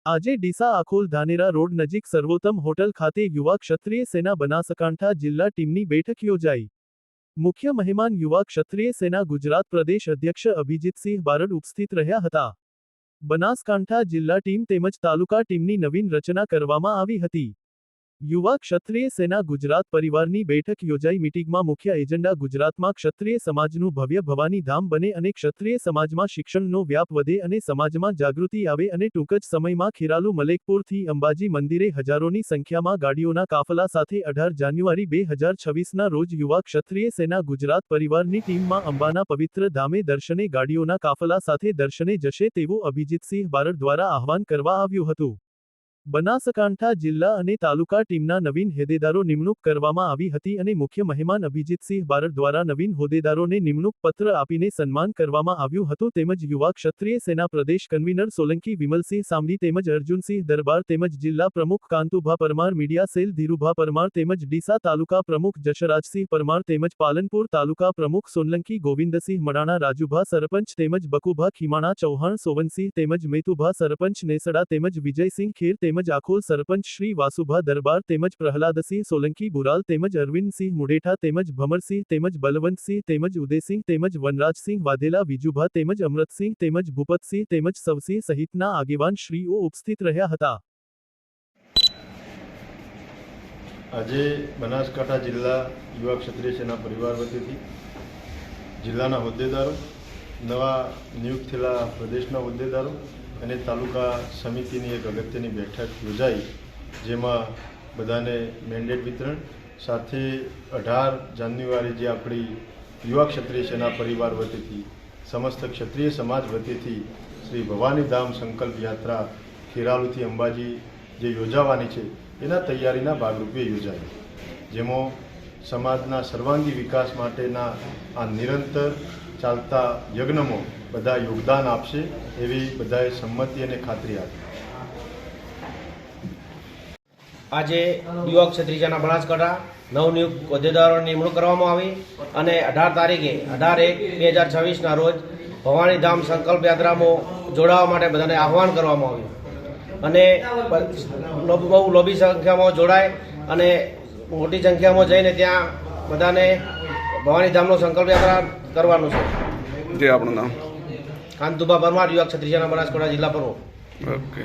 આજે ડીસા આખોલ ધાનેરા રોડ નજીક સર્વોત્તમ હોટલ ખાતે યુવા ક્ષત્રિય સેના બનાસકાંઠા જિલ્લા ટીમની બેઠક યોજાઈ। મુખ્ય મહેમાન યુવા ક્ષત્રિય સેના ગુજરાત પ્રદેશ અધ્યક્ષ અભિજીતસિંહ બારડ ઉપસ્થિત રહ્યા હતા। બનાસકાંઠા જિલ્લા ટીમ તેમજ તાલુકા ટીમની નવીન રચના કરવામાં આવી હતી। યુવા ક્ષત્રિય સેના ગુજરાત પરિવારની બેઠક યોજાઈ। મીટિંગમાં મુખ્ય એજન્ડા ગુજરાતમાં ક્ષત્રિય સમાજનું ભવ્ય ભવાની ધામ બને અને ક્ષત્રિય સમાજમાં શિક્ષણનો વ્યાપ વધે અને સમાજમાં જાગૃતિ આવે અને ટૂંક જ સમયમાં ખેરાલુ મલેકપુરથી અંબાજી મંદિરે હજારોની સંખ્યામાં ગાડીઓના કાફલા સાથે 18 જાન્યુઆરી 2026ના રોજ યુવા ક્ષત્રિય સેના ગુજરાત પરિવારની ટીમમાં અંબાના પવિત્ર ધામે દર્શને ગાડીઓના કાફલા સાથે દર્શને જશે તેવું અભિજીતસિંહ બારડ દ્વારા આહવાન કરવા આવ્યું હતું। બનાસકાંઠા જિલ્લા અને તાલુકા ટીમના નવીન હોદ્દેદારો નિમણૂક કરવામાં આવી હતી અને મુખ્ય મહેમાન અભિજીતસિંહ બારડ દ્વારા નવીન હોદ્દેદારોને નિમણૂક પત્ર આપીને સન્માન કરવામાં આવ્યું હતું। તેમજ યુવા ક્ષત્રિય સેના પ્રદેશ કન્વીનર સોલંકી વિમલસિંહ સામડી તેમજ અર્જુનસિંહ દરબાર તેમજ જિલ્લા પ્રમુખ કાંતુભા પરમાર, મીડિયા સેલ ધીરુભા પરમાર તેમજ ડીસા તાલુકા પ્રમુખ જશરાજસિંહ પરમાર તેમજ પાલનપુર તાલુકા પ્રમુખ સોલંકી ગોવિંદસિંહ મડાણા, રાજુભા સરપંચ તેમજ બકુભા ખીમાણા, ચૌહાણ સોવનસિંહ તેમજ મેતુભા સરપંચ નેસડા તેમજ વિજયસિંહ ખેર તેમજ આખોલ સરપંચ શ્રી વાસુભા દરબાર તેમજ પ્રહલાદસિંહ સોલંકી બુરાલ તેમજ અરવિંદસિંહ મુડેઠા તેમજ ભમરસિંહ તેમજ બલવંતસિંહ તેમજ ઉદયસિંહ તેમજ વનરાજસિંહ વાધેલા, વિજુભા તેમજ અમૃતસિંહ તેમજ ભૂપતસિંહ તેમજ સવસિંહ સહિતના આગેવાન શ્રીઓ ઉપસ્થિત રહ્યા હતા। આજે બનાસકાંઠા જિલ્લા યુવા ક્ષત્રિય સેના પરિવાર વતીથી જિલ્લાના હોદ્દેદારો, નવા નિયુક્ત થયેલા પ્રદેશના હોદ્દેદારો અને તાલુકા સમિતિની એક અગત્યની બેઠક યોજાઈ, જેમાં બધાને મેન્ડેટ વિતરણ સાથે 18 જાન્યુઆરી જે આપણી યુવા ક્ષત્રિય સેના પરિવાર વતીથી સમસ્ત ક્ષત્રિય સમાજ વતીથી શ્રી ભવાની ધામ સંકલ્પ યાત્રા ખેરાલુથી અંબાજી જે યોજાવાની છે એના તૈયારીના ભાગરૂપે યોજાઈ, જેમાં સમાજના સર્વાંગી વિકાસ માટેના આ નિરંતર ચાલતા યજ્ઞમાં બધા યોગદાન આપશે એવી બધાએ સંમતિ અને ખાતરી આપી। આજે યુવા ક્ષત્રિય સેના બનાસકાંઠા નવનિયુક્ત હોદ્દેદારોની નિમણૂક કરવામાં આવી અને 18 તારીખે 18/1/2026ના રોજ ભવાની ધામ સંકલ્પ યાત્રામાં જોડાવા માટે બધાને આહવાન કરવામાં આવ્યું અને બહુ લોબી સંખ્યામાં જોડાય અને મોટી સંખ્યામાં જઈને ત્યાં બધાને ભવાની ધામનો સંકલ્પ યાત્રા કરવાનું છે। જે આપણું નામ કાંતુભા પરમાર, યુવા ક્ષત્રિય સેના બનાસકાંઠા જિલ્લા પ્રમુખ। ઓકે।